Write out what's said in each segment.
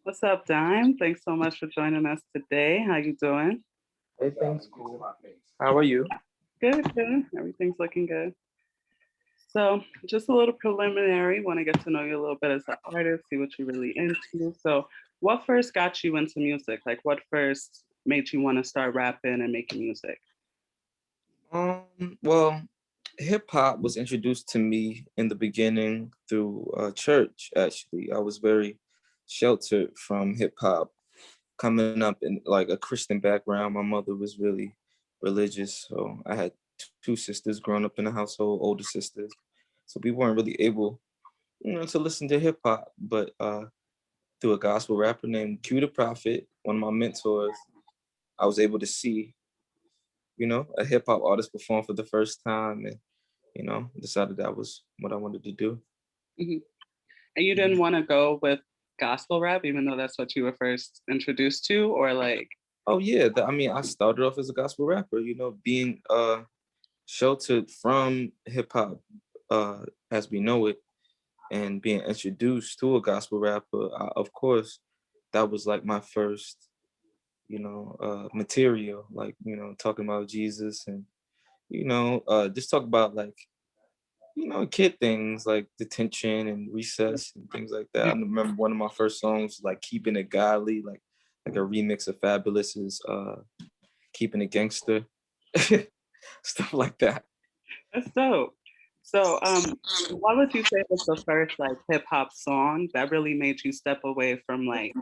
What's up, Dyme? Thanks so much for joining us today. How you doing? Everything's cool. How are you? Good, good. Everything's looking good. So, just a little preliminary. Want to get to know you a little bit as an artist, see what you're really into. So, what first got you into music? Like, what first made you want to start rapping and making music? Well, hip hop was introduced to me in the beginning through church. Actually, I was very sheltered from hip hop, coming up in like a Christian background. My mother was really religious, so I had two sisters growing up in the household, older sisters. So we weren't really able, to listen to hip hop. But through a gospel rapper named Q the Prophet, one of my mentors, I was able to see, a hip hop artist perform for the first time, and decided that was what I wanted to do. Hmm. And you didn't Mhm. want to go with gospel rap, even though that's what you were first introduced to, or like, Oh yeah, I mean, I started off as a gospel rapper, being sheltered from hip hop as we know it, and being introduced to a gospel rapper. Of course, that was like my first, material, like talking about Jesus, and just talk about like kid things like detention and recess and things like that. I remember one of my first songs, like "Keeping It Godly," like a remix of Fabulous's "Keeping It Gangster," stuff like that. that's dope. So, what would you say was the first like hip hop song that really made you step away from like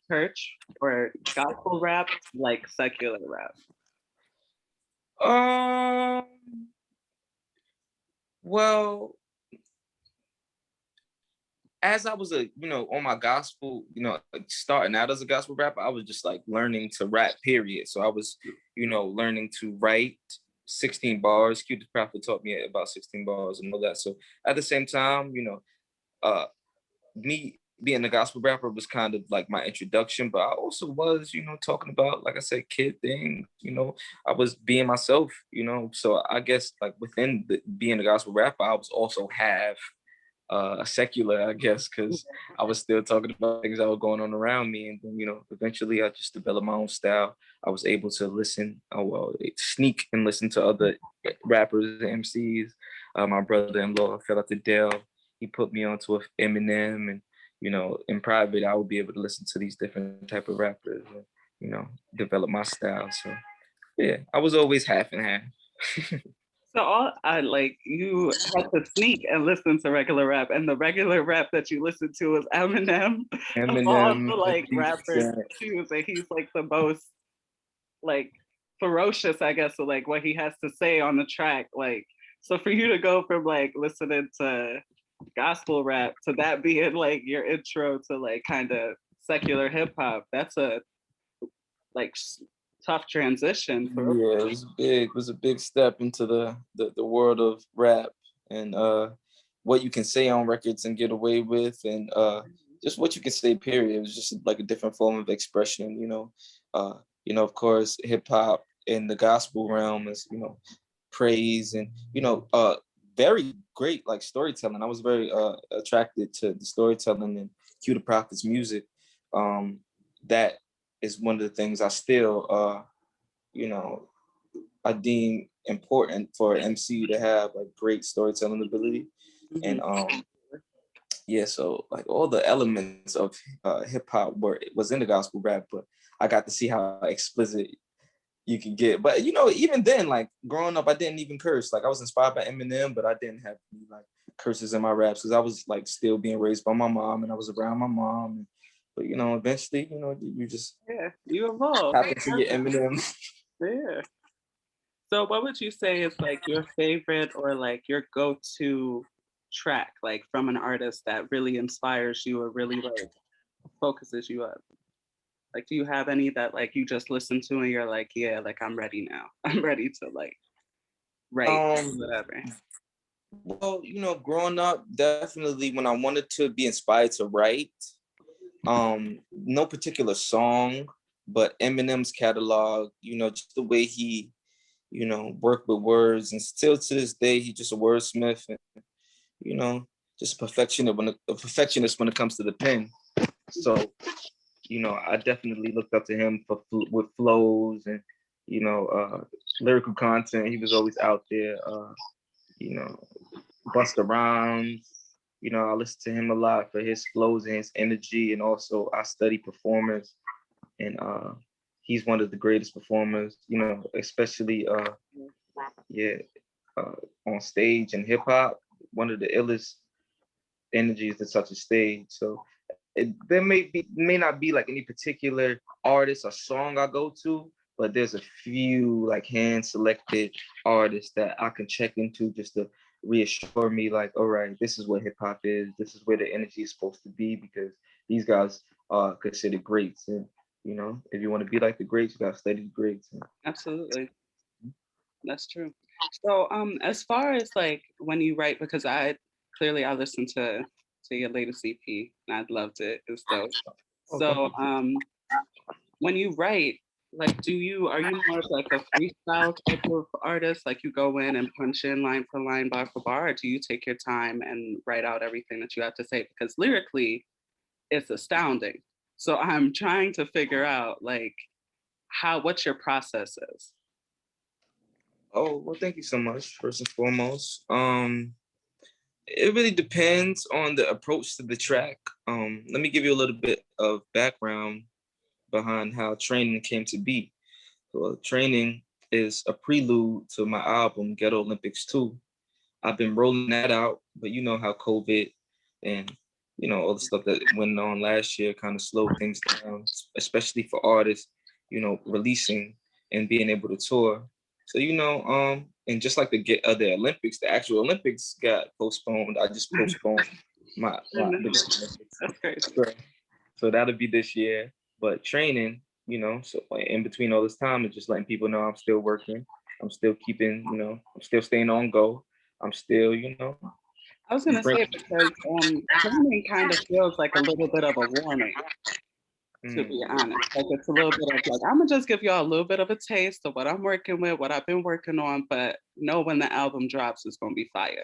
church or gospel rap to like secular rap? Um, well, as I was on my gospel, like, starting out as a gospel rapper, I was just like learning to rap, period. So I was, learning to write 16 bars. Q the Prophet taught me about 16 bars and all that. So at the same time, uh me being a gospel rapper was kind of like my introduction, but I also was, talking about, like I said, kid things, I was being myself, so I guess like within being a gospel rapper, I was also have a secular, I guess, because I was still talking about things that were going on around me. And then, eventually I just developed my own style. I was able to listen, sneak and listen to other rappers and MCs. My brother-in-law, fell out to Dale, he put me onto a Eminem, and, in private, I would be able to listen to these different type of rappers and, develop my style. So yeah, I was always half and half. So all I like you had to sneak and listen to regular rap, and the regular rap that you listened to was Eminem. Of all Eminem, the like 50 rappers Cent. to choose, and he's like the most like ferocious, I guess, so like what he has to say on the track. Like, so for you to go from like listening to gospel rap to that being like your intro to like kind of secular hip hop, that's a like tough transition for. Yeah, it was big. It was a big step into the world of rap, and what you can say on records and get away with, and just what you can say. Period. It was just like a different form of expression. Of course, hip hop in the gospel realm is praise, and very great like storytelling. I was very attracted to the storytelling and Q the Prophet's music. That is one of the things I still you know, I deem important for an MC to have like great storytelling ability. Mhm. And yeah, so like all the elements of hip hop was in the gospel rap, but I got to see how explicit you can get. But even then, like growing up, I didn't even curse. Like I was inspired by Eminem, but I didn't have any like curses in my raps because I was like still being raised by my mom, and I was around my mom. But eventually, you just Yeah, you evolved. happen to get Eminem. Yeah. So what would you say is like your favorite or like your go-to track, like from an artist that really inspires you or really like focuses you up? Like, do you have any that like you just listen to and you're like, yeah, like I'm ready now. I'm ready to like write um whatever. Well, growing up, definitely when I wanted to be inspired to write, no particular song, but Eminem's catalog, just the way he, worked with words, and still to this day, he's just a wordsmith, and, you know, just a perfectionist when it comes to the pen. So you know, I definitely looked up to him for with flows and, you know, lyrical content. He was always out there, you know, Busta Rhymes. You know, I listen to him a lot for his flows and his energy, and also I study performers, and he's one of the greatest performers. You know, especially yeah, uh, on stage and hip hop, one of the illest energies to such a stage. So there may not be like any particular artist or song I go to, but there's a few like hand selected artists that I can check into just to reassure me like, all right, this is what hip hop is. This is where the energy is supposed to be because these guys are considered greats. And you know, if you want to be like the greats, you gotta study the greats. Absolutely. That's true. So, as far as like when you write, because I listened to your latest EP and I loved it. It's dope. Oh, thank So, you. when you write, like, are you more of like a freestyle type of artist? Like you go in and punch in line for line, bar for bar, or do you take your time and write out everything that you have to say? Because lyrically, it's astounding. So I'm trying to figure out like what your process is. Oh, well, thank you so much, first and foremost. It really depends on the approach to the track. Let me give you a little bit of background behind how Training came to be. Well, Training is a prelude to my album, Ghetto Olympics 2. I've been rolling that out, but you know how COVID and you know all the stuff that went on last year kind of slowed things down, especially for artists, you know, releasing and being able to tour. So you know, and just like the Olympics, the actual Olympics got postponed. I just postponed my the Olympics. That's great. So that'll be this year. But Training, you know, so in between all this time, it's just letting people know I'm still working. I'm still keeping, you know, I'm still staying on go. I'm still, you know, I was gonna say because training kind of feels like a little bit of a warning, to be honest. Like it's a little bit of like, I'm gonna just give y'all a little bit of a taste of what I'm working with, what I've been working on, but know when the album drops, it's gonna be fire.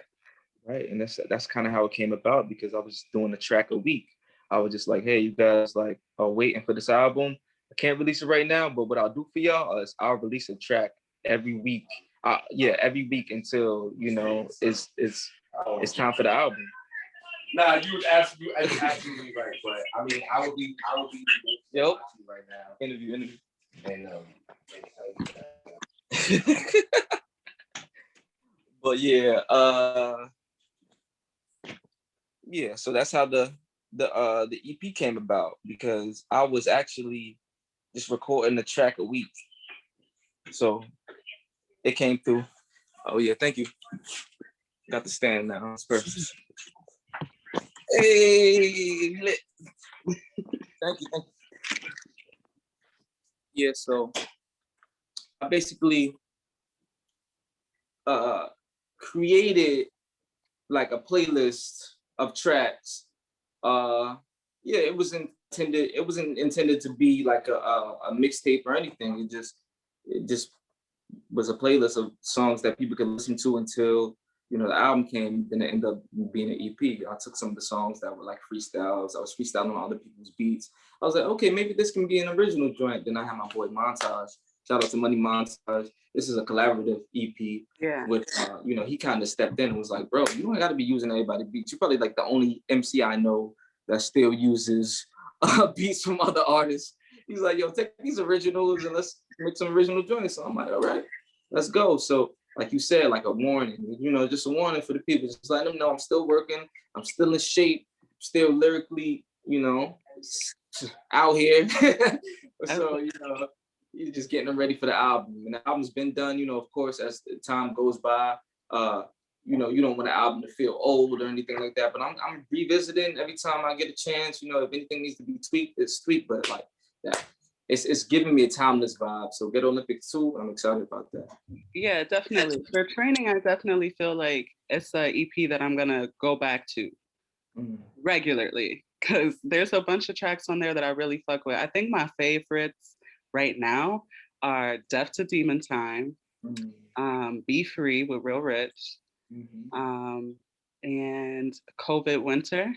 right. And that's kind of how it came about because I was doing a track a week. I was just like, hey, you guys like are waiting for this album. I can't release it right now, but what I'll do for y'all is I'll release a track every week. Yeah, every week until you know it's time for the album. Nah, you was absolutely right. But I mean, I would be Yep. right now. Interview. And But yeah, so that's how the EP came about because I was actually just recording the track a week. So it came through. Oh yeah, thank you. Got the stand now. It's perfect. Hey, lit. Thank you. Yeah, so I basically created like a playlist of tracks. Yeah, it wasn't intended to be like a mixtape or anything. It just was a playlist of songs that people could listen to until you know the album came. Then it ended up being an EP. I took some of the songs that were like freestyles. I was freestyling on other people's beats. I was like, okay, maybe this can be an original joint. Then I had my boy Montage. Shout out to Money Montage. This is a collaborative EP. Yeah. With you know, he kind of stepped in and was like, bro, you don't got to be using everybody's beats. You're probably like the only MC I know that still uses beats from other artists. He's like, yo, take these originals and let's make some original joints. So I'm like, all right, let's go. So like you said, like a warning, you know, just a warning for the people. Just letting them know I'm still working. I'm still in shape, still lyrically, you know, out here. So, you know, you're just getting them ready for the album. And the album's been done, you know, of course, as the time goes by, you know, you don't want the album to feel old or anything like that. But I'm revisiting every time I get a chance. You know, if anything needs to be tweaked, it's tweaked. But like that, it's giving me a timeless vibe. So Get Olympics 2, I'm excited about that. Yeah, definitely. For Training, I definitely feel like it's a EP that I'm gonna go back to regularly because there's a bunch of tracks on there that I really fuck with. I think my favorites right now are Death to Demon Time, Be Free with Real Rich, and COVID Winter.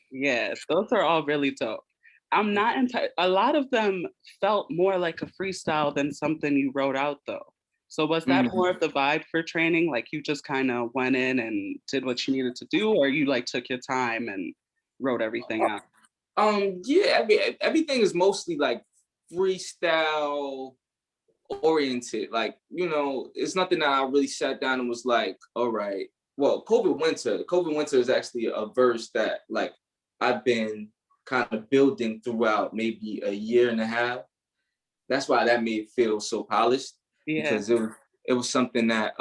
Yeah, those are all really dope. I'm not entirely, a lot of them felt more like a freestyle than something you wrote out though. So was that more of the vibe for training? Like you just kind of went in and did what you needed to do, or you like took your time and wrote everything out? Yeah, everything is mostly like freestyle oriented. Like, it's nothing that I really sat down and was like, all right. Well, COVID Winter is actually a verse that like I've been kind of building throughout maybe a year and a half. That's why that made it feel so polished, Yeah. because it was something that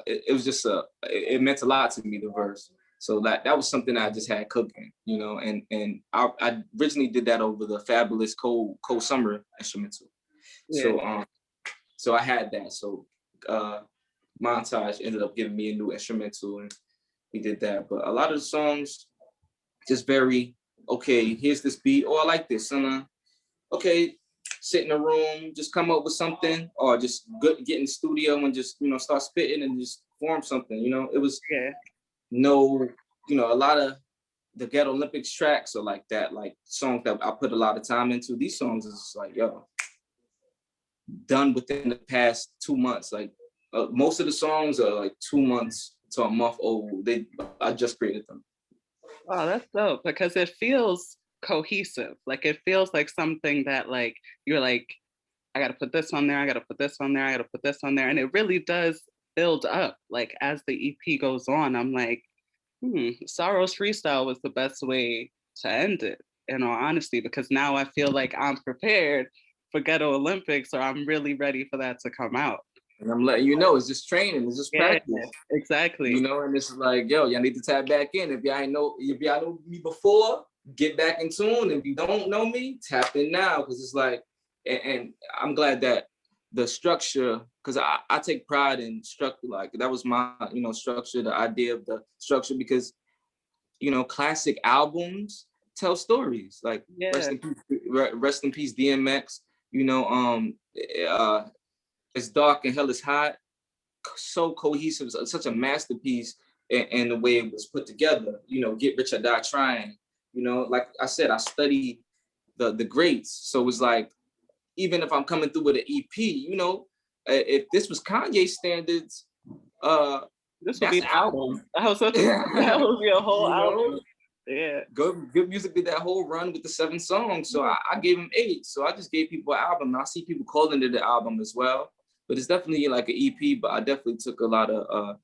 it was just it meant a lot to me, the verse. So that was something I just had cooking, and I originally did that over the fabulous cold summer instrumental. Yeah. So I had that. So Montage ended up giving me a new instrumental, and we did that. But a lot of the songs just very, okay, here's this beat. Oh, I like this. And okay, sit in a room, just come up with something, or just get in the studio and just, start spitting and just form something. It was no, a lot of the Ghetto Olympics tracks are like that, like songs that I put a lot of time into. These songs is like, yo, done within the past 2 months. Like most of the songs are like 2 months to a month old. I just created them. Wow, that's dope because it feels cohesive. Like it feels like something that like you're like, I gotta put this on there, I gotta put this on there, I gotta put this on there. And it really does build up. Like as the EP goes on, I'm like, Sorrow's freestyle was the best way to end it, in all honesty, because now I feel like I'm prepared for Ghetto Olympics, or I'm really ready for that to come out. And I'm letting you know, it's just training, it's just practice. Exactly. And it's like, yo, y'all need to tap back in. If y'all know me before, get back in tune. If you don't know me, tap in now. Because it's like, and I'm glad that the structure, because I take pride in structure. Like that was my, structure, the idea of the structure, because, classic albums tell stories. Like rest in peace, DMX. It's dark and hell is hot. So cohesive, such a masterpiece in the way it was put together. Get Rich or Die Trying. Like I said, I studied the greats. So it's like, even if I'm coming through with an EP, if this was Kanye standards, this would be an album. That would be a whole album. Yeah. Good Music did that whole run with the 7 songs. So I gave him 8. So I just gave people an album. I see people calling it an album as well. But it's definitely like an EP. But I definitely took a lot of,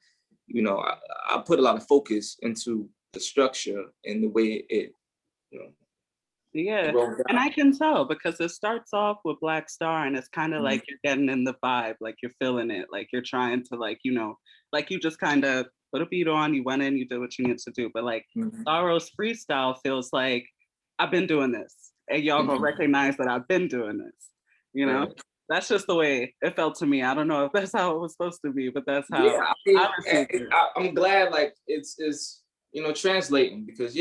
I put a lot of focus into the structure and the way it, Yeah, and I can tell because it starts off with Black Star and it's kind of like you're getting in the vibe, like you're feeling it, like you're trying to like, like you just kind of put a beat on, you went in, you did what you need to do. But like Sorrow's freestyle feels like I've been doing this and y'all gonna recognize that I've been doing this, Right. That's just the way it felt to me. I don't know if that's how it was supposed to be, but that's how I received it. I'm glad like it's translating, because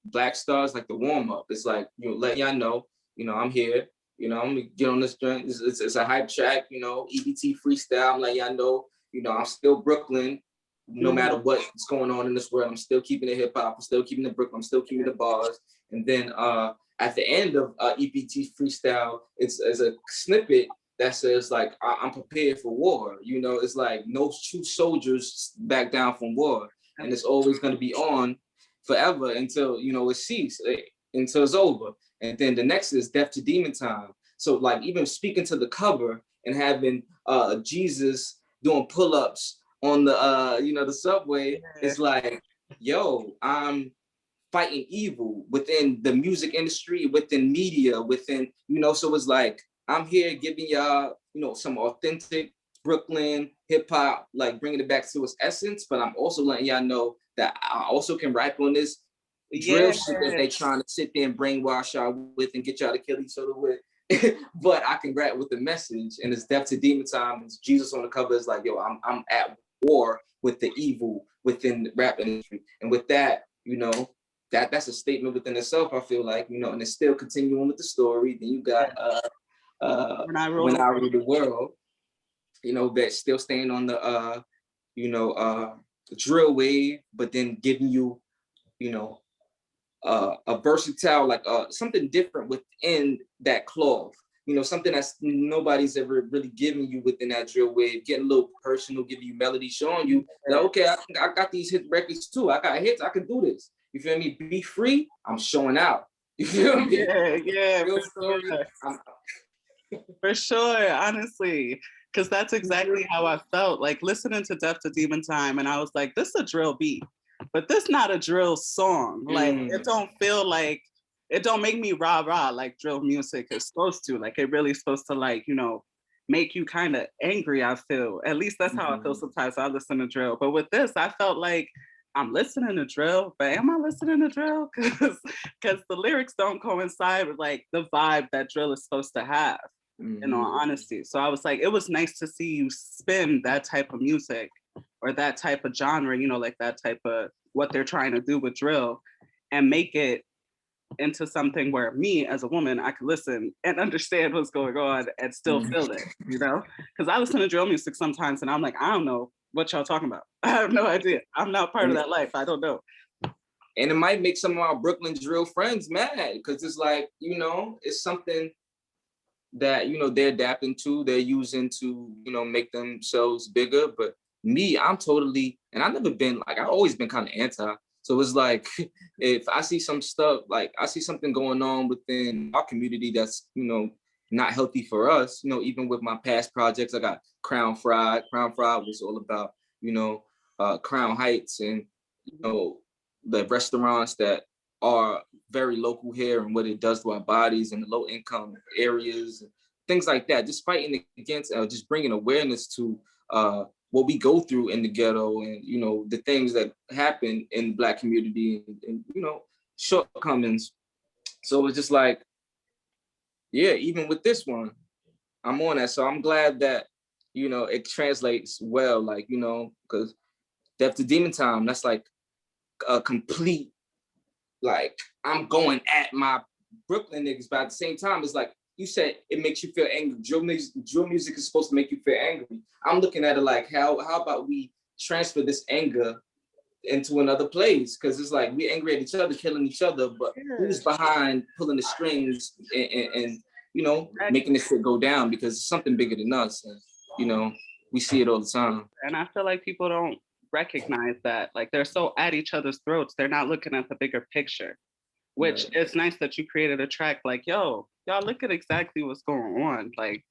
Black Star is like the warm up. It's like, let y'all know, I'm here. I'm gonna get on this joint. It's a hype track, EBT freestyle. I'm letting y'all know, I'm still Brooklyn, no matter what's going on in this world. I'm still keeping it hip hop. I'm still keeping it Brooklyn. I'm still keeping the bars. And then at the end of EBT freestyle, it's a snippet that says like, I'm prepared for war. It's like no true soldiers back down from war, and it's always going to be on forever until it ceases, until it's over. And then the next is Death to Demon Time. So like even speaking to the cover and having Jesus doing pull-ups on the the subway, it's like, yo, I'm fighting evil within the music industry, within media, within, so it's like, I'm here giving y'all, some authentic Brooklyn hip hop, like bringing it back to its essence, but I'm also letting y'all know that I also can rap on this drill shit that they trying to sit there and brainwash y'all with and get y'all to kill each other with. But I can rap with the message, and it's Death to Demon Time. It's Jesus on the cover. It's like, yo, I'm at war with the evil within the rap industry. And with that, that's a statement within itself, I feel like, and it's still continuing with the story. Then you got When I Rule the World, that's still staying on the drill wave, but then giving you, a versatile, like something different within that cloth. You know, something that's nobody's ever really given you within that drill wave, getting a little personal, giving you melody, showing you that, okay, I got these hit records too. I got hits, I can do this. You feel me? Be free, I'm showing out. You feel me? Yeah, Real for story. sure. For sure, honestly. Because that's exactly how I felt. Like listening to Death to Demon Time, and I was like, this is a drill beat, but this not a drill song. Like it don't feel like, it don't make me rah-rah like drill music is supposed to. Like it really supposed to, like, you know, make you kind of angry, I feel. At least that's how I feel sometimes I listen to drill. But with this, I felt like I'm listening to drill, but am I listening to drill? Because the lyrics don't coincide with like the vibe that drill is supposed to have, in all honesty. So I was like, it was nice to see you spin that type of music or that type of genre, you know, like that type of what they're trying to do with drill, and make it into something where me as a woman, I could listen and understand what's going on and still feel it, you know? Because I listen to drill music sometimes and I'm like, I don't know what y'all talking about. I have no idea. I'm not part of that life. I don't know. And it might make some of our Brooklyn drill friends mad because it's like, you know, it's something that, you know, they're adapting to, they're using to, you know, make themselves bigger. But me, I'm totally, and I've never been like, I've always been kind of anti. So it's like, if I see some stuff, like I see something going on within our community that's, you know, not healthy for us, you know, even with my past projects, I got Crown Fried. Crown Fried was all about, you know, Crown Heights and, you know, the restaurants that are very local here and what it does to our bodies in the low income areas, things like that. Just fighting against, just bringing awareness to what we go through in the ghetto and, you know, the things that happen in the Black community and you know, shortcomings. So it's just like, yeah, even with this one, I'm on that. So I'm glad that, you know, it translates well, like, you know, because Death to Demon Time, that's like a complete, like, I'm going at my Brooklyn niggas, but at the same time, it's like you said, it makes you feel angry. Drill music is supposed to make you feel angry. I'm looking at it like, how about we transfer this anger into another place? Because it's like we angry at each other, killing each other, but who's behind pulling the strings and you know, making this shit go down? Because it's something bigger than us. And, you know, we see it all the time. And I feel like people don't recognize that. Like they're so at each other's throats, they're not looking at the bigger picture. Which it's nice that you created a track like, yo, y'all look at exactly what's going on. Like,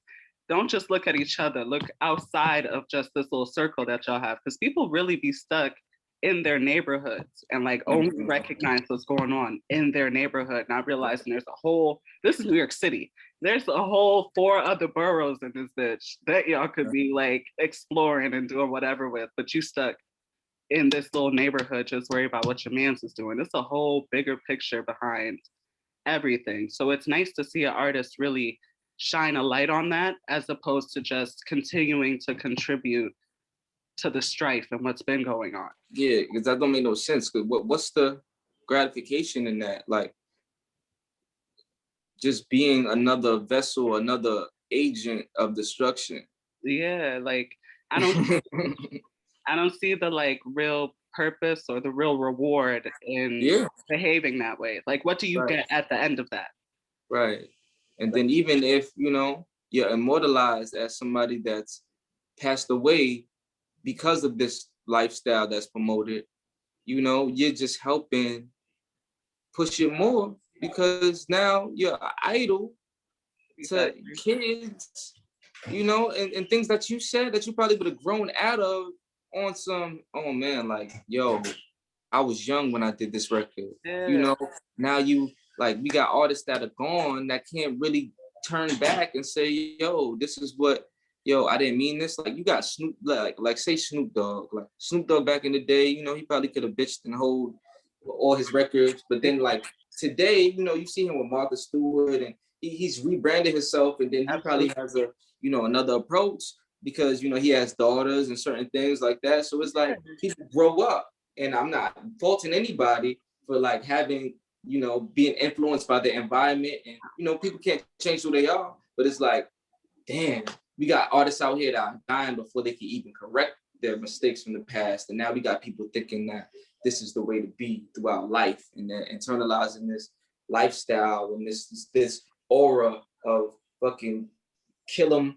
don't just look at each other. Look outside of just this little circle that y'all have. Because people really be stuck in their neighborhoods and like only recognize what's going on in their neighborhood, not realizing there's a whole, this is New York City. There's a whole 4 other boroughs in this bitch that y'all could be like exploring and doing whatever with, but you stuck in this little neighborhood, just worry about what your man's is doing. It's a whole bigger picture behind everything. So it's nice to see an artist really shine a light on that, as opposed to just continuing to contribute to the strife and what's been going on. Yeah, because that don't make no sense. Because what's the gratification in that? Like, just being another vessel, another agent of destruction. Yeah, like I don't see the like real purpose or the real reward in behaving that way. Like, what do you get at the end of that? Right. And then even if, you know, you're immortalized as somebody that's passed away because of this lifestyle that's promoted, you know, you're just helping push it more because now you're an idol to kids, you know, and things that you said that you probably would have grown out of on some, oh man, like, yo, I was young when I did this record. You know, now you, like, we got artists that are gone that can't really turn back and say, yo, this is what, yo, I didn't mean this. Like, you got Snoop, like say Snoop Dogg. Like, Snoop Dogg back in the day, you know, he probably could have bitched and hold all his records. But then, like, today, you know, you see him with Martha Stewart and he's rebranded himself, and then he probably has a, you know, another approach because, you know, he has daughters and certain things like that. So it's like people grow up, and I'm not faulting anybody for like having, you know, being influenced by the environment, and, you know, people can't change who they are, but it's like, damn, we got artists out here that are dying before they can even correct their mistakes from the past. And now we got people thinking that this is the way to be throughout life, and then internalizing this lifestyle and this aura of fucking kill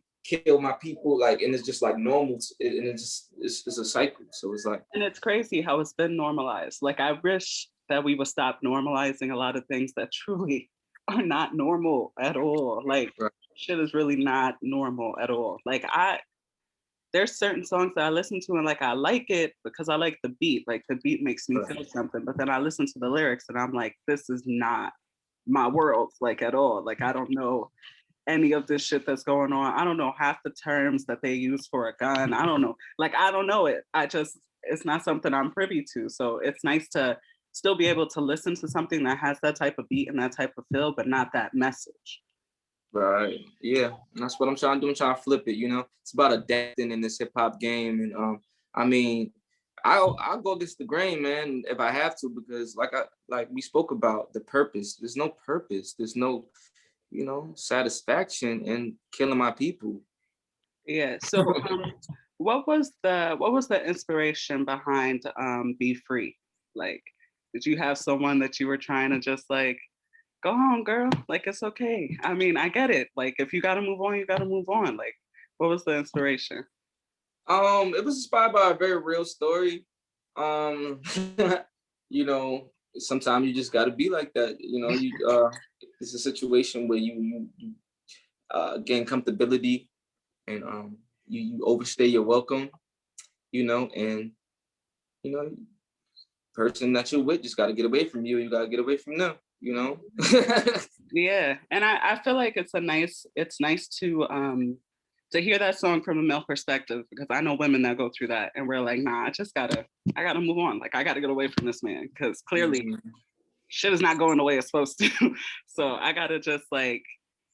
my people, like, and it's just like normal, and it's a cycle. So it's like, and it's crazy how it's been normalized. Like, I wish that we would stop normalizing a lot of things that truly are not normal at all. Like, right. Shit is really not normal at all. Like, there's certain songs that I listen to and like I like it because I like the beat. Like, the beat makes me feel something. But then I listen to the lyrics and I'm like, this is not my world, like, at all. Like, I don't know any of this shit that's going on. I don't know half the terms that they use for a gun. I don't know. Like, I don't know it. It's not something I'm privy to. So it's nice to still be able to listen to something that has that type of beat and that type of feel, but not that message. Right. Yeah. And that's what I'm trying to do. I'm trying to flip it, It's about adapting in this hip hop game. And I mean, I'll go against the grain, man, if I have to, because like we spoke about the purpose. There's no purpose. There's no, satisfaction in killing my people. Yeah. So what was the inspiration behind Be Free? Like, did you have someone that you were trying to just like, go home, girl, like, it's okay? I mean, I get it. Like, if you gotta move on, you gotta move on. Like, what was the inspiration? It was inspired by a very real story. Sometimes you just gotta be like that. It's a situation where you gain comfortability, and you overstay your welcome, and person that you're with just got to get away from you. You got to get away from them. Yeah, and I feel like it's nice to hear that song from a male perspective, because I know women that go through that and we're like, nah, I gotta move on. Like, I gotta get away from this man because clearly shit is not going the way it's supposed to. So I gotta just like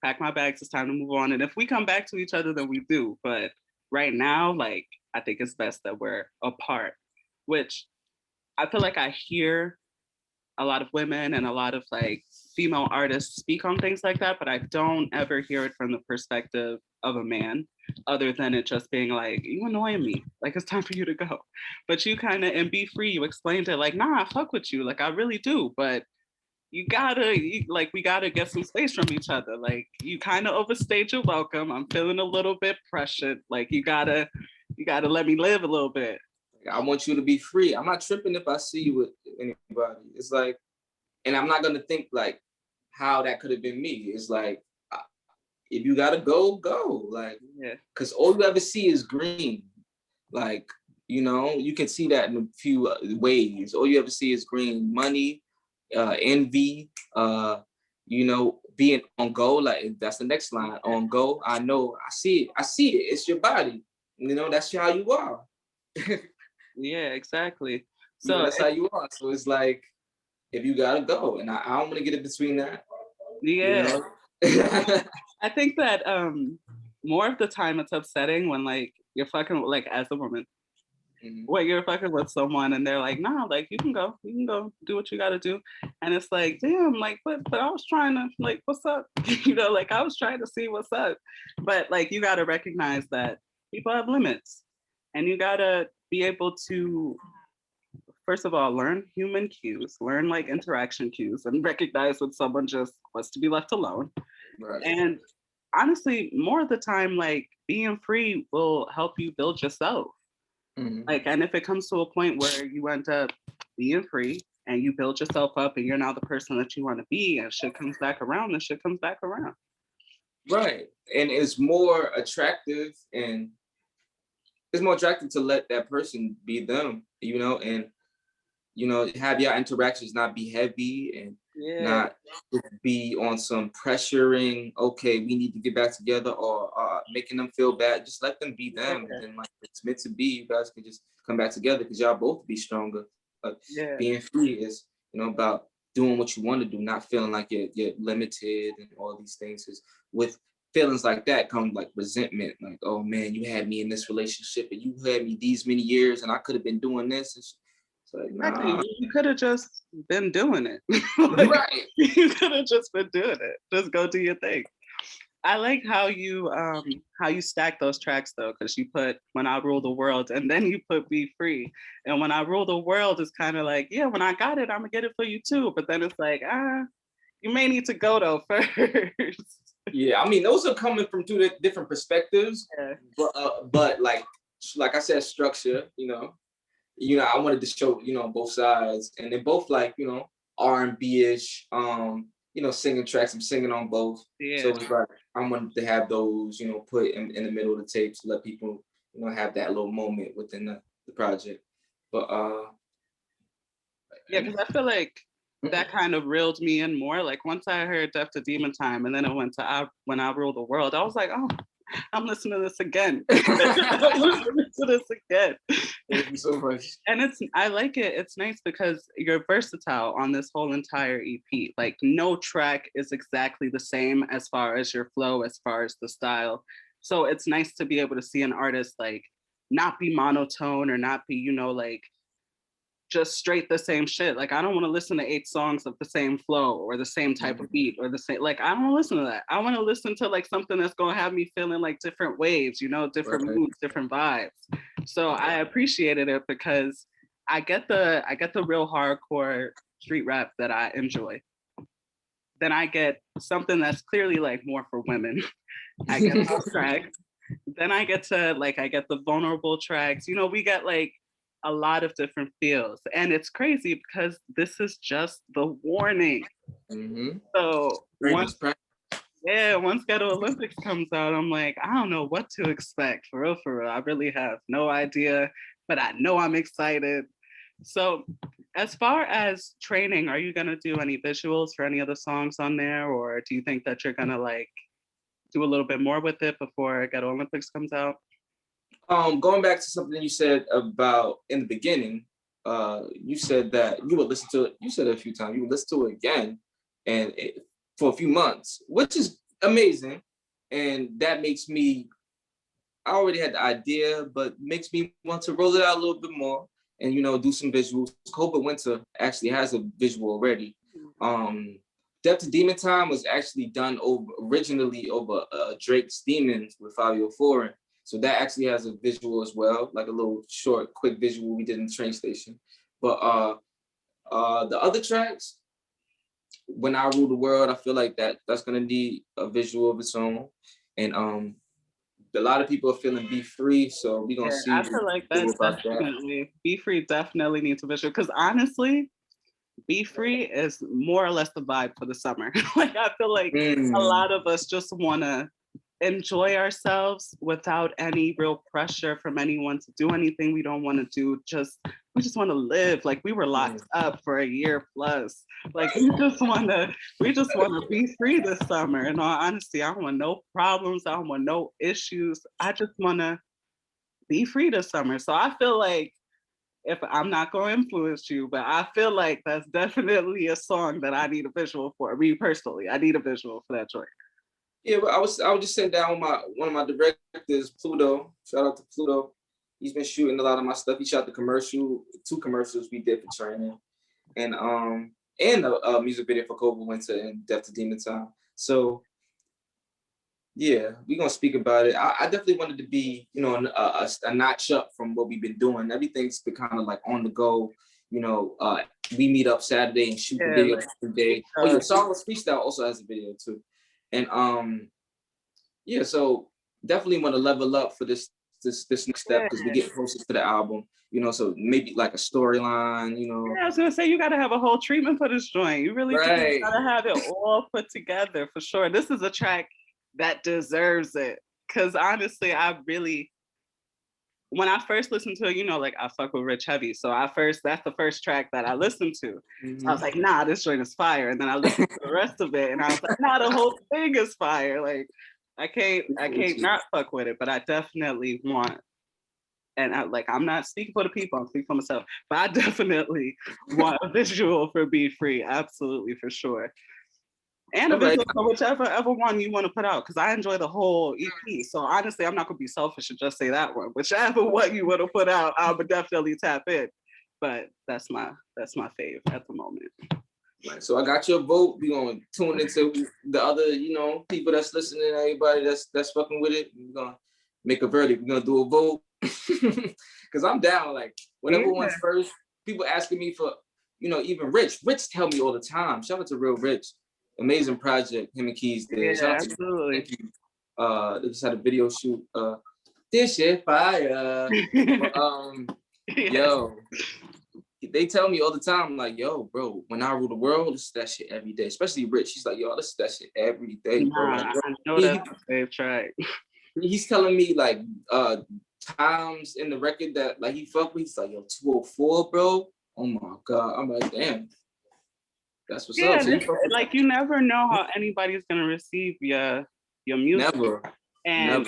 pack my bags. It's time to move on. And if we come back to each other, then we do. But right now, like, I think it's best that we're apart, which I feel like I hear a lot of women and a lot of like female artists speak on things like that, but I don't ever hear it from the perspective of a man, other than it just being like, you annoying me, like, it's time for you to go. But you kind of, and Be Free, you explained it like, nah, I fuck with you, like, I really do, but we gotta get some space from each other. Like, you kind of overstayed your welcome. I'm feeling a little bit pressured. Like, you gotta let me live a little bit. I want you to be free. I'm not tripping if I see you with anybody. It's like, and I'm not gonna think like how that could have been me. It's like, if you gotta go, go. Like, yeah, because all you ever see is green. Like, you can see that in a few ways. All you ever see is green: money, envy, being on go. Like, that's the next line. On go. I know. I see it. I see it. It's your body. That's how you are. Yeah, exactly. So that's how you are. So it's like, if you gotta go, and I don't want to get in between that. Yeah. I think that more of the time it's upsetting when like you're fucking like, as a woman, when you're fucking with someone and they're like, nah, like, you can go do what you gotta do. And it's like, damn, like, but I was trying to, like, what's up? Like, I was trying to see what's up. But like, you gotta recognize that people have limits, and you gotta be able to, first of all, learn human cues, learn like interaction cues, and recognize when someone just wants to be left alone. Right. And honestly, more of the time, like, being free will help you build yourself. Like, and if it comes to a point where you end up being free and you build yourself up and you're now the person that you want to be, and shit comes back around, then shit comes back around. Right. And it's more attractive, to let that person be them, and have your interactions not be heavy, and not be on some pressuring, okay, we need to get back together, or making them feel bad. Just let them be them. And then, like, it's meant to be, you guys can just come back together because y'all both be stronger. Being free is, about doing what you want to do, not feeling like you're limited and all these things. Is with feelings like that come like resentment, like, oh man, you had me in this relationship and you had me these many years and I could have been doing this. It's like, nah. You could have just been doing it. Right. You could have just been doing it. Just go do your thing. I like how you stack those tracks though, because you put When I Rule the World and then you put Be Free. And When I Rule the World is kind of like, yeah, when I got it, I'm gonna get it for you too. But then it's like, you may need to go though first. Yeah, I mean, those are coming from two different perspectives, Yeah. but like I said, structure. I wanted to show both sides, and they're both like R&B-ish, singing tracks. I'm singing on both, Yeah. so it's like I wanted to have those put in the middle of the tape to let people have that little moment within the project. But Yeah, because I feel like that kind of reeled me in more. Like once I heard Death to Demon Time and then it went to When I Rule the World, I was like, oh, I'm listening to this again. I'm listening to this again. Thank you so much. And I like it. It's nice because you're versatile on this whole entire EP. Like no track is exactly the same as far as your flow, as far as the style. So it's nice to be able to see an artist like not be monotone or not be, like just straight the same shit. Like I don't want to listen to 8 songs of the same flow or the same type of beat or the same, like I don't want to listen to that. I want to listen to like something that's going to have me feeling like different waves, different moods, different vibes. So I appreciated it because I get the real hardcore street rap that I enjoy. Then I get something that's clearly like more for women. I get those tracks. Then I get the vulnerable tracks. We get like a lot of different feels. And it's crazy because this is just the warning. Mm-hmm. So once Ghetto Olympics comes out, I'm like, I don't know what to expect. For real. I really have no idea, but I know I'm excited. So as far as training, are you gonna do any visuals for any of the songs on there? Or do you think that you're gonna like do a little bit more with it before Ghetto Olympics comes out? Going back to something you said about in the beginning, you said that you would listen to it. You said it a few times. You would listen to it again, and for a few months, which is amazing. And that makes me. I already had the idea, but makes me want to roll it out a little bit more and do some visuals. Cobra Winter actually has a visual already. Death to Demon Time was actually done originally over Drake's Demons with Fabio Foreign. So that actually has a visual as well, like a little short, quick visual we did in the train station. But the other tracks, When I Rule the World, I feel like that's gonna need a visual of its own. And a lot of people are feeling Be Free, so we're gonna see. I feel like that's definitely Be Free definitely needs a visual because honestly, Be Free is more or less the vibe for the summer. Like I feel like a lot of us just wanna enjoy ourselves without any real pressure from anyone to do anything we don't want to do. We just want to live. Like we were locked up for a year plus. Like we just want to be free this summer. In all honesty, I don't want no problems. I don't want no issues. I just want to be free this summer. So I feel like if I'm not going to influence you, but I feel like that's definitely a song that I need a visual for. Me personally, I need a visual for that joint. Yeah, but I was just sitting down with one of my directors, Pluto. Shout out to Pluto. He's been shooting a lot of my stuff. He shot the 2 commercials we did for training, and a music video for Cobra Winter and Death to Demon Time. So yeah, we're gonna speak about it. I definitely wanted to be, a notch up from what we've been doing. Everything's been kind of like on the go. We meet up Saturday and shoot the video every day. Oh yeah, Sorrow's Freestyle also has a video too. And so definitely want to level up for this next step because we get closer to the album, so maybe like a storyline, Yeah, I was gonna say you gotta have a whole treatment for this joint. You really do gotta have it all put together for sure. This is a track that deserves it. Cause honestly, when I first listened to it, like I fuck with Rich Heavy. So that's the first track that I listened to. Mm-hmm. So I was like, nah, this joint is fire. And then I listened to the rest of it and I was like, nah, the whole thing is fire. Like I can't not fuck with it, but I definitely want, and I'm not speaking for the people, I'm speaking for myself, but I definitely want a visual for Be Free. Absolutely, for sure. And a visual for whichever one you want to put out, because I enjoy the whole EP. So honestly, I'm not gonna be selfish and just say that one. Whichever one you want to put out, I would definitely tap in. But that's my fave at the moment. Like, so I got your vote. We gonna tune into the other, people that's listening, everybody that's fucking with it. We're gonna make a verdict. We're gonna do a vote. Cause I'm down. Like whatever one's first, people asking me for, even Rich. Rich tell me all the time. Shout out to Real Rich. Amazing project, him and Keys did. Yeah, Shout out absolutely. Thank you. They just had a video shoot. This shit fire. Yo, they tell me all the time, like, yo, bro, when I rule the world, this is that shit every day. Especially Rich. He's like, yo, this is that shit every day, bro. Nah, Like, I know that's the same track. He's telling me like times in the record that like he fucked with. He's like, yo, 204, bro. Oh my God. I'm like, damn. That's what's up. So like you never know how anybody's gonna receive your music. Never. And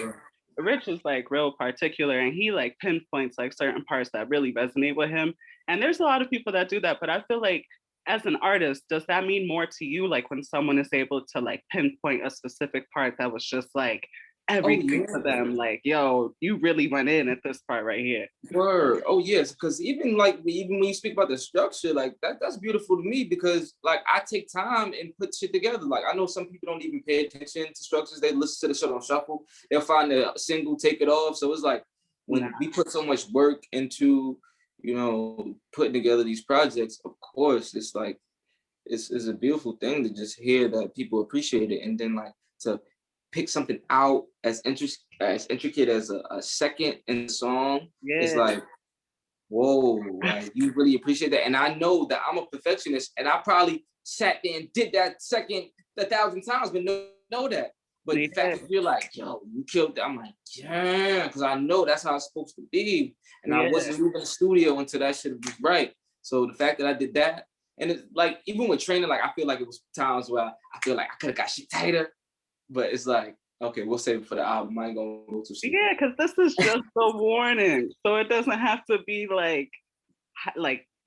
Rich is like real particular, and he like pinpoints like certain parts that really resonate with him. And there's a lot of people that do that, but I feel like as an artist, does that mean more to you? Like when someone is able to like pinpoint a specific part that was just like everything to them, like, yo, you really went in at this part right here. Word. Oh yes, because even when you speak about the structure, like that's beautiful to me, because like I take time and put shit together. Like I know some people don't even pay attention to structures. They listen to the shit on shuffle. They'll find a single, take it off. So it's like when we put so much work into, putting together these projects, of course, it's like it's a beautiful thing to just hear that people appreciate it, and then like to pick something out as intricate as a second in the song. It's like, whoa, like you really appreciate that. And I know that I'm a perfectionist, and I probably sat there and did that second 1,000 times, but know that. But the fact that you're like, yo, you killed that, I'm like, yeah, because I know that's how it's supposed to be. And I wasn't moving the studio until that shit was right. So the fact that I did that, and it's like, even with training, like I feel like it was times where I feel like I could have got shit tighter. But it's like, okay, we'll save it for the album. I ain't gonna go too soon. Yeah, because this is just a warning. So it doesn't have to be like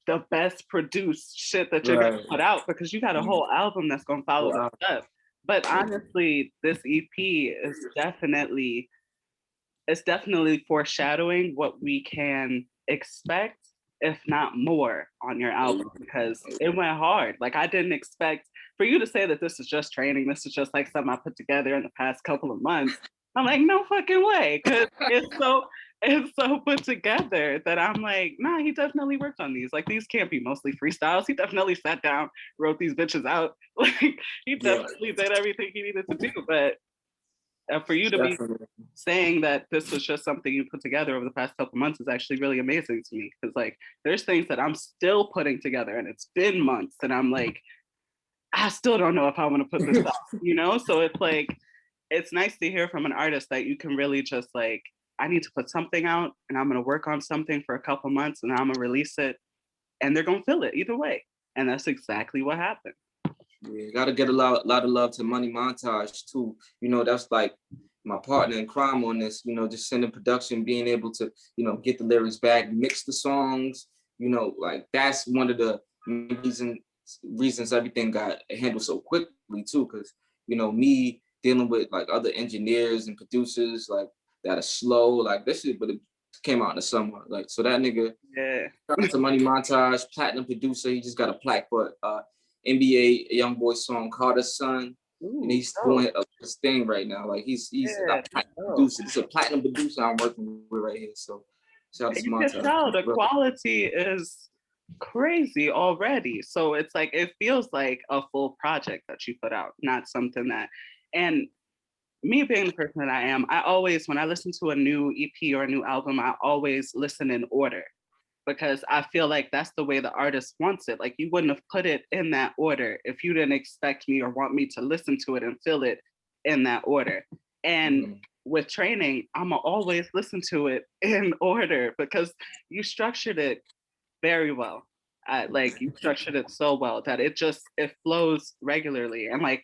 the best produced shit that you're gonna put out, because you got a whole album that's gonna follow that stuff. But honestly, this EP is definitely foreshadowing what we can expect, if not more, on your album, because it went hard. Like I didn't expect for you to say that this is just training, this is just like something I put together in the past couple of months. I'm like, no fucking way, because it's so put together that I'm like, nah, he definitely worked on these. Like these can't be mostly freestyles. He definitely sat down, wrote these bitches out. Like he definitely did everything he needed to do. But for you to be saying that this was just something you put together over the past couple months is actually really amazing to me, because like there's things that I'm still putting together, and it's been months, and I'm like, I still don't know if I want to put this out, So it's like, it's nice to hear from an artist that you can really just like, I need to put something out, and I'm going to work on something for a couple months, and I'm going to release it, and they're going to feel it either way. And that's exactly what happened. Yeah, gotta get a lot of love to Money Montage too. That's like my partner in crime on this, just sending production, being able to, get the lyrics back, mix the songs, like that's one of the reasons everything got handled so quickly too. Cause, me dealing with like other engineers and producers like that are slow, like this shit, but it came out in the summer. Like, so that nigga, shout out to Money Montage, platinum producer. He just got a plaque for NBA YoungBoy song, Carter's Son. And he's doing this thing right now. Like he's a platinum producer. It's a platinum producer I'm working with right here. So shout out to Montage. You can tell the quality is crazy already. So it's like, it feels like a full project that you put out, not something that, and me being the person that I am, I always, when I listen to a new EP or a new album, I always listen in order, because I feel like that's the way the artist wants it. Like you wouldn't have put it in that order if you didn't expect me or want me to listen to it and feel it in that order. And with training, I'ma always listen to it in order, because you structured it very well. Like you structured it so well that it flows regularly. And like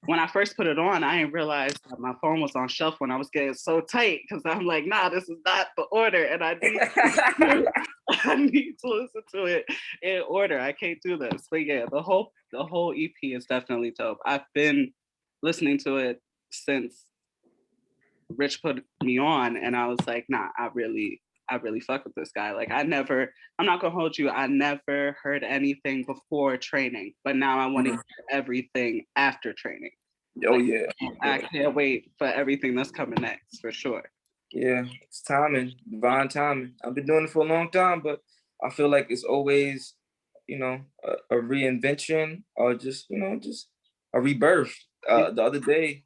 when I first put it on, I didn't realize that my phone was on shuffle when I was getting so tight, because I'm like, nah, this is not the order, and I need to listen to it in order. I can't do this. But yeah, the whole EP is definitely dope. I've been listening to it since Rich put me on, and I was like, nah, I I really fuck with this guy. Like I'm not gonna hold you, I never heard anything before training, but now I want to hear everything after training. Oh Like, yeah. I can't wait for everything that's coming next for sure. Yeah, it's timing, divine timing. I've been doing it for a long time, but I feel like it's always, a reinvention or just, just a rebirth. The other day,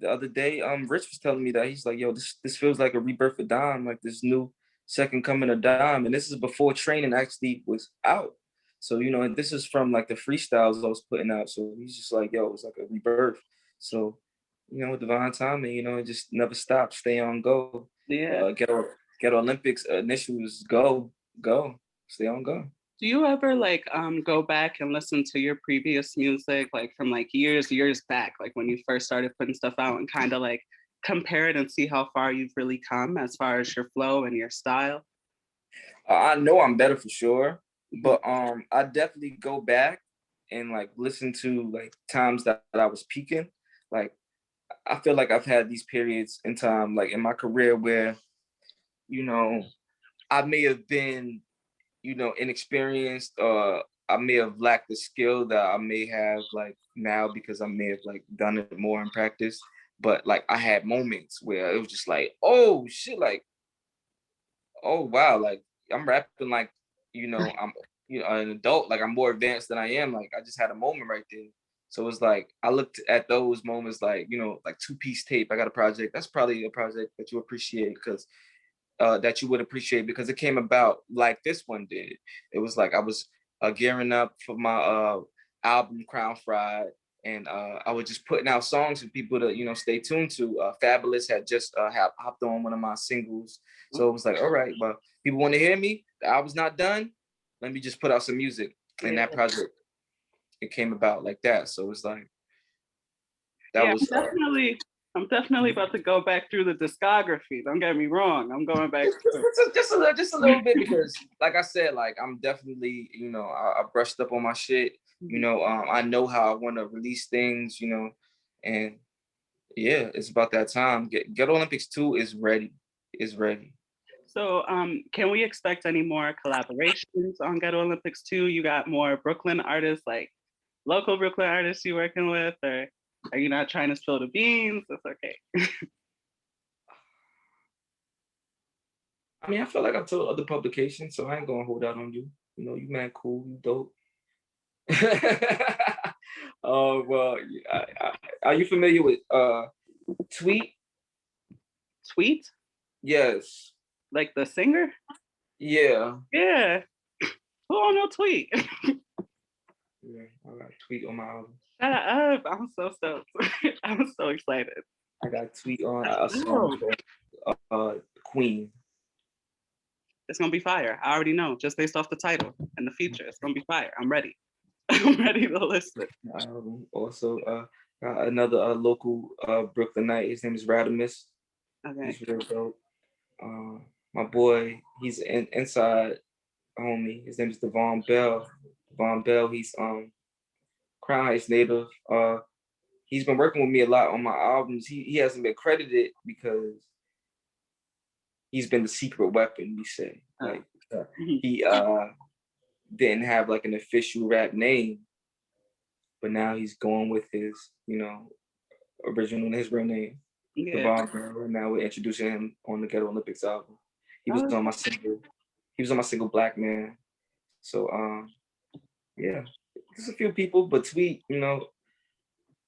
Rich was telling me that he's like, yo, this feels like a rebirth of Dyme, like this new second coming of Dyme, and this is before training actually was out. So and this is from like the freestyles I was putting out. So he's just like, yo, it's like a rebirth. So divine timing, it just never stops. Stay on go. Yeah. Get Olympics initials go, stay on go. Do you ever like go back and listen to your previous music, like from like years back, like when you first started putting stuff out, and kind of like compare it and see how far you've really come as far as your flow and your style? I know I'm better for sure, but I definitely go back and like listen to like times that I was peaking. Like I feel like I've had these periods in time, like in my career where, I may have been, inexperienced, or I may have lacked the skill that I may have like now because I may have like done it more in practice. But like I had moments where it was just like, oh shit, like, oh wow, like I'm rapping like, I'm an adult, like I'm more advanced than I am. Like I just had a moment right there. So it's like I looked at those moments like, like two-piece tape. I got a project. That's probably a project that you appreciate because that you would appreciate because it came about like this one did. It was like I was gearing up for my album Crown Fried, and I was just putting out songs for people to stay tuned to. Fabulous had just hopped on one of my singles, so it was like, all right, well, people want to hear me. The album's not done. Let me just put out some music, and that project it came about like that. So it's like that was I'm definitely about to go back through the discography. Don't get me wrong. I'm going back just a little bit because, like I said, like I'm definitely, I brushed up on my shit. I know how I want to release things. And yeah, it's about that time. Get Olympics 2 is ready. Is ready. So, can we expect any more collaborations on Ghetto Olympics 2? You got more Brooklyn artists, like local Brooklyn artists you working with, or are you not trying to spill the beans? It's okay. I mean, I feel like I told other publications, so I ain't gonna hold out on you. You man cool, you dope. Oh well, are you familiar with Tweet? Tweet? Yes. Like the singer? Yeah. Yeah. Who don't know Tweet? Yeah, I got Tweet on my album. Shut up. I'm so stoked. I'm so excited. I got Tweet on a song called Queen. It's gonna be fire. I already know, just based off the title and the feature. It's gonna be fire. I'm ready. I'm ready to listen. Also, got another local Brooklynite. His name is Radimus. Okay. He's real dope. My boy, he's inside homie. His name is Devon Bell. Devon Bell. He's Crown Heights native. He's been working with me a lot on my albums. He hasn't been credited because he's been the secret weapon, we say. Like he didn't have like an official rap name, but now he's going with his, his real name. Yeah. And now we're introducing him on the Ghetto Olympics album. He was on my single. He was on my single Black Man. So yeah, there's a few people, but Tweet, it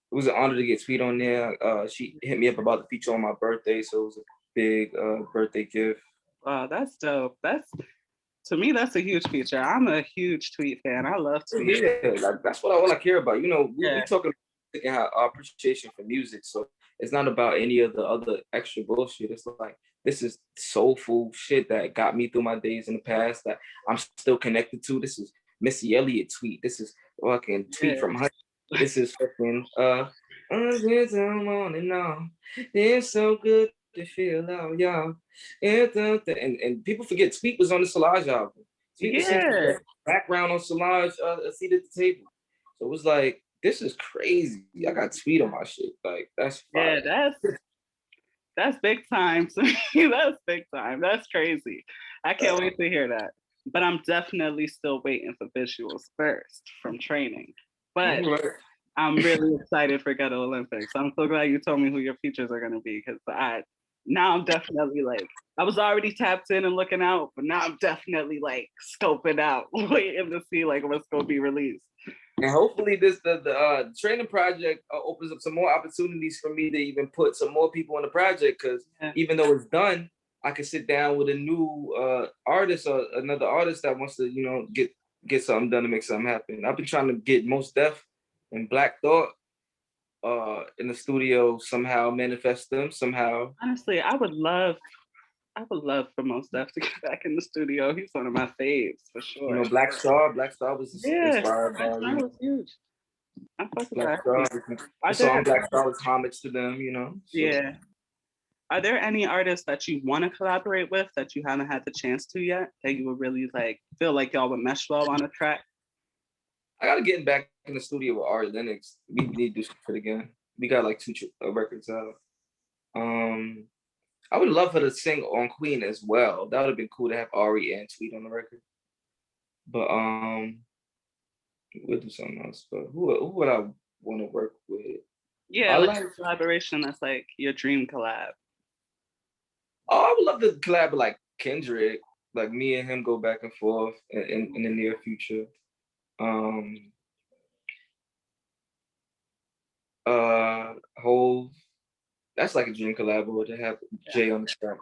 was an honor to get Tweet on there. She hit me up about the feature on my birthday, so it was a big birthday gift. Wow, that's dope. To me, that's a huge feature. I'm a huge Tweet fan. I love Tweet. Yeah, like, that's what I care about. We talking about our appreciation for music, so it's not about any of the other extra bullshit. It's like this is soulful shit that got me through my days in the past that I'm still connected to. This is Missy Elliott Tweet. This is fucking Tweet from Honey. This is fucking it's so good to feel out, y'all. And people forget Tweet was on the Solange album. Tweet was background on Solange, A Seat at the Table. So it was like, this is crazy. I got Tweet on my shit. Like that's fire. Yeah, that's big time to me. That's big time. That's crazy. I can't wait to hear that. But I'm definitely still waiting for visuals first from training. But I'm really excited for Ghetto Olympics. I'm so glad you told me who your features are gonna be because now I'm definitely like I was already tapped in and looking out, but now I'm definitely like scoping out, waiting to see like what's gonna be released. And hopefully the training project opens up some more opportunities for me to even put some more people on the project because even though it's done, I can sit down with a new artist or another artist that wants to, you know, get something done to make something happen. I've been trying to get Mos Def and Black Thought in the studio somehow, manifest them somehow. Honestly, I would love for Mos Def to get back in the studio. He's one of my faves for sure. You know, Black Star was inspired by. Black Star was huge. I fuck with Black that. Star. The song Black Star was homage to them, you know. So. Yeah. Are there any artists that you want to collaborate with that you haven't had the chance to yet that you would really like feel like y'all would mesh well on a track? I gotta get back in the studio with Ari Lennox. We need to do shit again. We got like 2 records out. I would love her to sing on Queen as well. That would have been cool to have Ari and Tweet on the record. But we'll do something else. But who would I want to work with? Yeah, like a collaboration that's like your dream collab. Oh, I would love to collab with like Kendrick. Like me and him go back and forth in the near future. Hove. That's like a dream collab to have Jay on the track.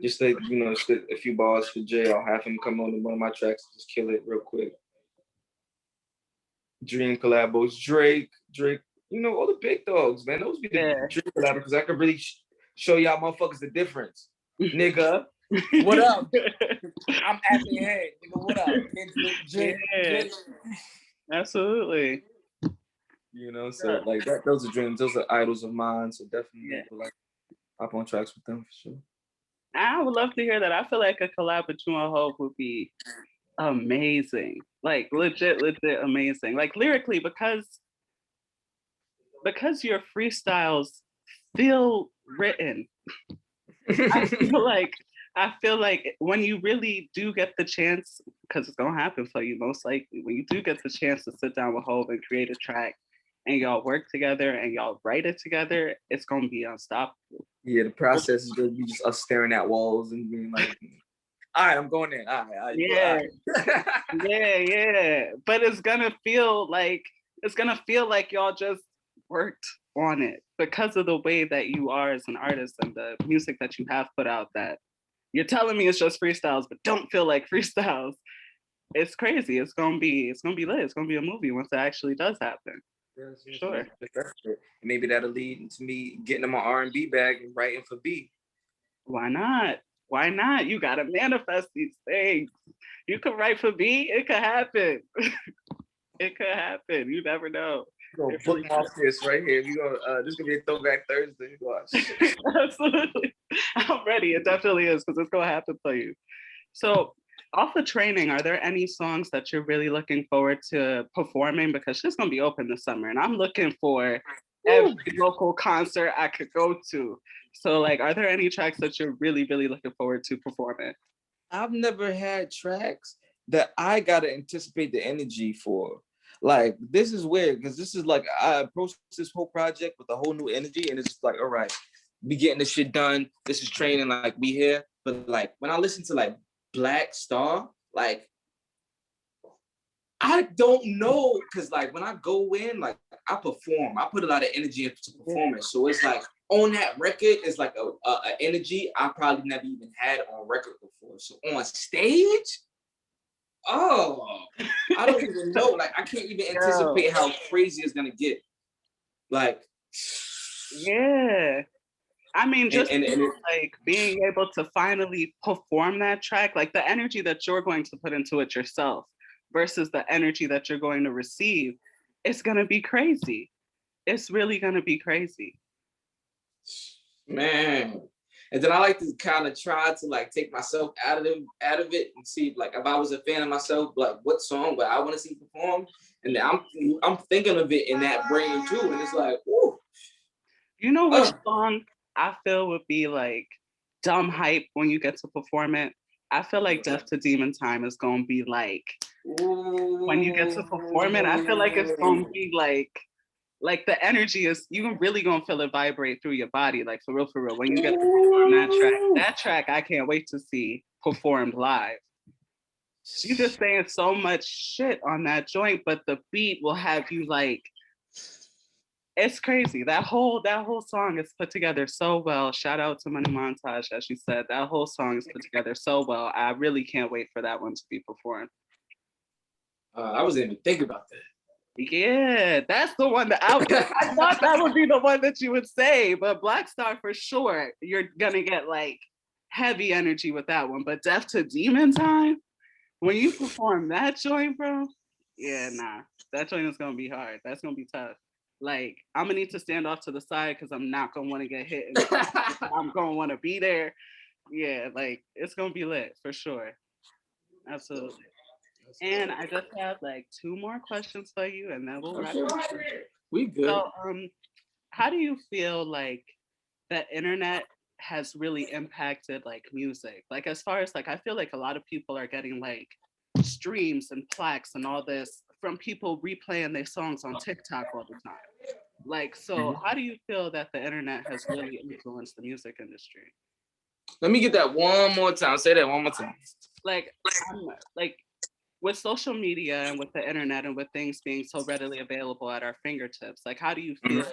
Just like, you know, a few bars for Jay. I'll have him come on one of my tracks and just kill it real quick. Dream collabos. Drake, you know, all the big dogs, man. Those be the dream collabos because I could really show y'all motherfuckers the difference. Nigga, what up? I'm at your head. Nigga, what up? Drake. Absolutely. You know, so like that, those are dreams. Those are idols of mine. So definitely like hop on tracks with them for sure. I would love to hear that. I feel like a collab with you and Hope would be amazing. Like legit amazing. Like lyrically, because your freestyles feel written. I feel like when you really do get the chance, because it's gonna happen for you most likely, when you do get the chance to sit down with Hope and create a track and y'all work together and y'all write it together, it's gonna be unstoppable. Yeah, the process is gonna be just us staring at walls and being like, all right, I'm going in. All right. Yeah. But it's gonna feel like y'all just worked on it because of the way that you are as an artist and the music that you have put out. That you're telling me it's just freestyles, but don't feel like freestyles. It's crazy. It's gonna be lit. It's gonna be a movie once it actually does happen. Yes, sure. Maybe that'll lead to me getting in my R&B bag and writing for B. Why not? You gotta manifest these things. You could write for B. It could happen. It could happen. You never know. We're gonna bookmark this right here. We gonna this is gonna be a throwback Thursday. Absolutely. I'm ready. It definitely is because it's gonna happen for you. So off the training, are there any songs that you're really looking forward to performing? Because she's gonna be open this summer, and I'm looking for every local concert I could go to. So, like, are there any tracks that you're really, really looking forward to performing? I've never had tracks that I gotta anticipate the energy for. Like, this is weird because this is like I approached this whole project with a whole new energy, and it's like, all right, we getting this shit done. This is training, like we here. But like when I listen to like Black Star, like I don't know, because like when I go in, like I perform, I put a lot of energy into performance. So it's like on that record, it's like a energy I probably never even had on record before. So on stage, I don't even know. Like I can't even anticipate how crazy it's gonna get. Like, yeah. I mean, just like being able to finally perform that track, like the energy that you're going to put into it yourself versus the energy that you're going to receive, it's going to be crazy. It's really going to be crazy. Man. And then I like to kind of try to like take myself out of it and see like if I was a fan of myself, like what song would I want to see perform? And then I'm thinking of it in that brain too. And it's like, ooh. You know which song I feel would be like dumb hype when you get to perform it? I feel like Death to Demon Time is gonna be like when you get to perform it, I feel like it's gonna be like the energy is you really gonna feel it vibrate through your body, like for real, when you get to perform that track. That track I can't wait to see performed live. You just saying so much shit on that joint, but the beat will have you like it's crazy. That whole song is put together so well. Shout out to Money Montage, as you said. That whole song is put together so well. I really can't wait for that one to be performed. I wasn't even thinking about that. Yeah, that's the one that I thought that would be the one that you would say, but Black Star for sure. You're gonna get like heavy energy with that one. But Death to Demon Time, when you perform that joint, bro, yeah, nah, that joint is gonna be hard. That's gonna be tough. Like, I'm gonna need to stand off to the side because I'm not gonna want to get hit. I'm gonna want to be there. Yeah, like it's gonna be lit for sure. Absolutely. And I just have like two more questions for you, and then we'll wrap it up. We good. So, how do you feel like the internet has really impacted like music? Like as far as like I feel like a lot of people are getting like streams and plaques and all this from people replaying their songs on TikTok all the time. Like, so how do you feel that the internet has really influenced the music industry? Let me get that one more time. Say that one more time. Like, like with social media and with the internet and with things being so readily available at our fingertips, like how do you feel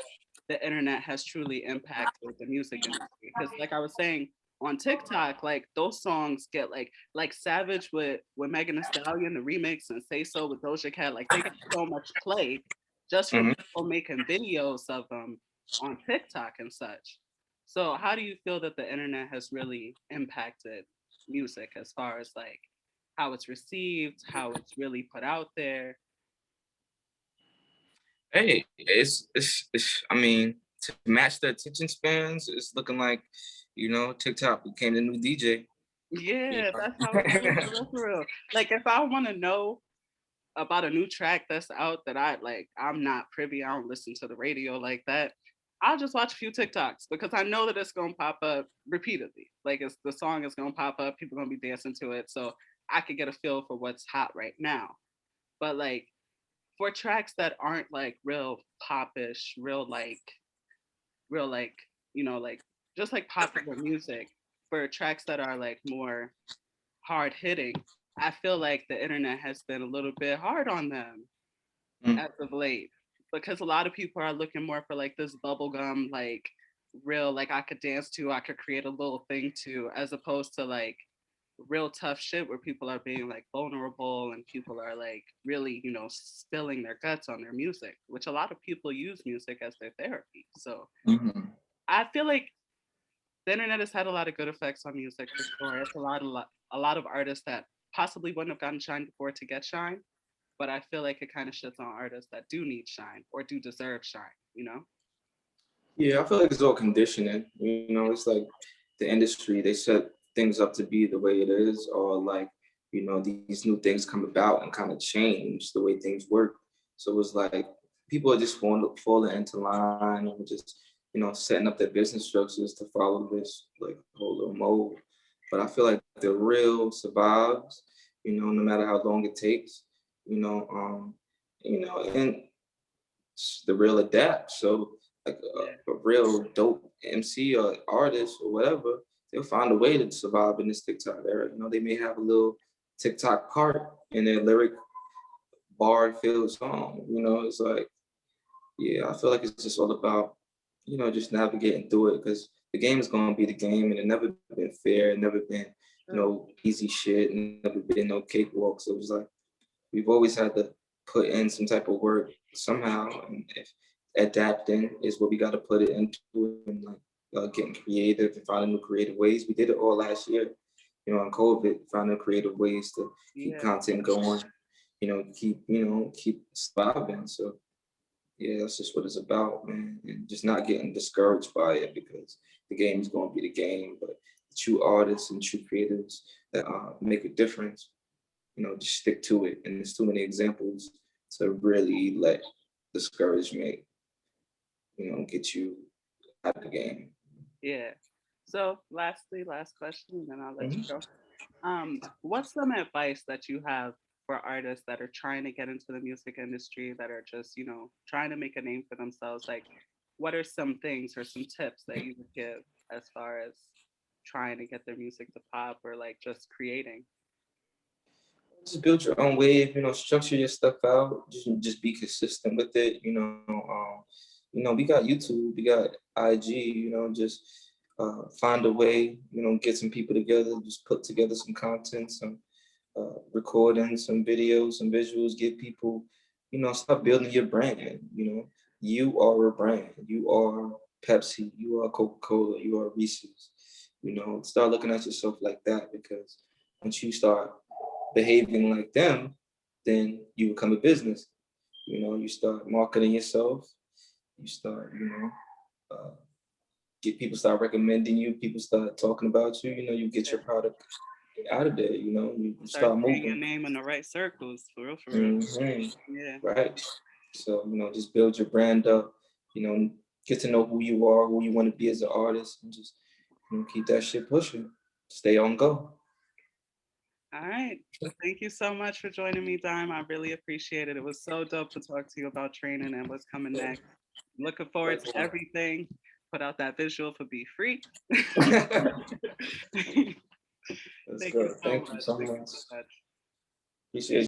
the internet has truly impacted the music industry? Because like I was saying on TikTok, like those songs get like Savage with Megan Thee Stallion, the remix, and Say So with Doja Cat, like they get so much play just for people making videos of them on TikTok and such. So how do you feel that the internet has really impacted music as far as like how it's received, how it's really put out there? Hey, it's I mean, to match the attention spans, it's looking like, TikTok became the new DJ. Yeah, that's how it is for real. Like if I want to know about a new track that's out that I'm not privy, I don't listen to the radio like that. I'll just watch a few TikToks because I know that it's gonna pop up repeatedly. Like it's the song is gonna pop up, people are gonna be dancing to it. So I could get a feel for what's hot right now. But like for tracks that aren't like real popish, real like, like just like popular music, for tracks that are like more hard hitting, I feel like the internet has been a little bit hard on them as of late because a lot of people are looking more for like this bubblegum, like real, like I could dance to, I could create a little thing to, as opposed to like real tough shit where people are being like vulnerable and people are like really, spilling their guts on their music, which a lot of people use music as their therapy. So I feel like the internet has had a lot of good effects on music for sure. It's a lot of artists that possibly wouldn't have gotten shine before to get shine, but I feel like it kind of shits on artists that do need shine or do deserve shine. Yeah, I feel like it's all conditioning. It's like the industry, they set things up to be the way it is, or like, these new things come about and kind of change the way things work. So it's like people are just falling into line and just, setting up their business structures to follow this like whole little mold. But I feel like the real survives, no matter how long it takes, and the real adapt. So like a real dope MC or artist or whatever, they'll find a way to survive in this TikTok era. They may have a little TikTok part in their lyric bar filled song. It's like, yeah, I feel like it's just all about, just navigating through it because the game is gonna be the game and it never been fair, never been no easy shit, never been no cakewalk. So it was like we've always had to put in some type of work somehow, and if adapting is what we got to put it into, and like getting creative and finding new creative ways. We did it all last year, on COVID, finding creative ways to keep content going, keep surviving. So yeah, that's just what it's about, man, and just not getting discouraged by it because the game is going to be the game, but the true artists and true creatives that make a difference, just stick to it. And there's too many examples to really let discouragement, get you out of the game. Yeah. So last question, and then I'll let you go. What's some advice that you have for artists that are trying to get into the music industry, that are just, trying to make a name for themselves? Like, what are some things or some tips that you would give as far as trying to get their music to pop, or like just creating? Just build your own wave, structure your stuff out, just be consistent with it, we got YouTube, we got IG, just find a way, get some people together, just put together some content, some recording, some videos, some visuals, get people, start building your brand, you are a brand, you are Pepsi, you are Coca-Cola, you are Reese's, start looking at yourself like that, because once you start behaving like them, then you become a business. You start marketing yourself. You start, uh, get people start recommending you. People start talking about you. You get your product out of there. You Start start saying your moving. name in the right circles, for real, for real. Hmm. Yeah. Right. So just build your brand up. Get to know who you are, who you want to be as an artist, and just keep that shit pushing. Stay on go. All right. Thank you so much for joining me, Dyme. I really appreciate it. It was so dope to talk to you about training and what's coming next. Looking forward to everything. Put out that visual for Be Free. That's Thank you good. so Thank you much. so Thank you much. so much. Appreciate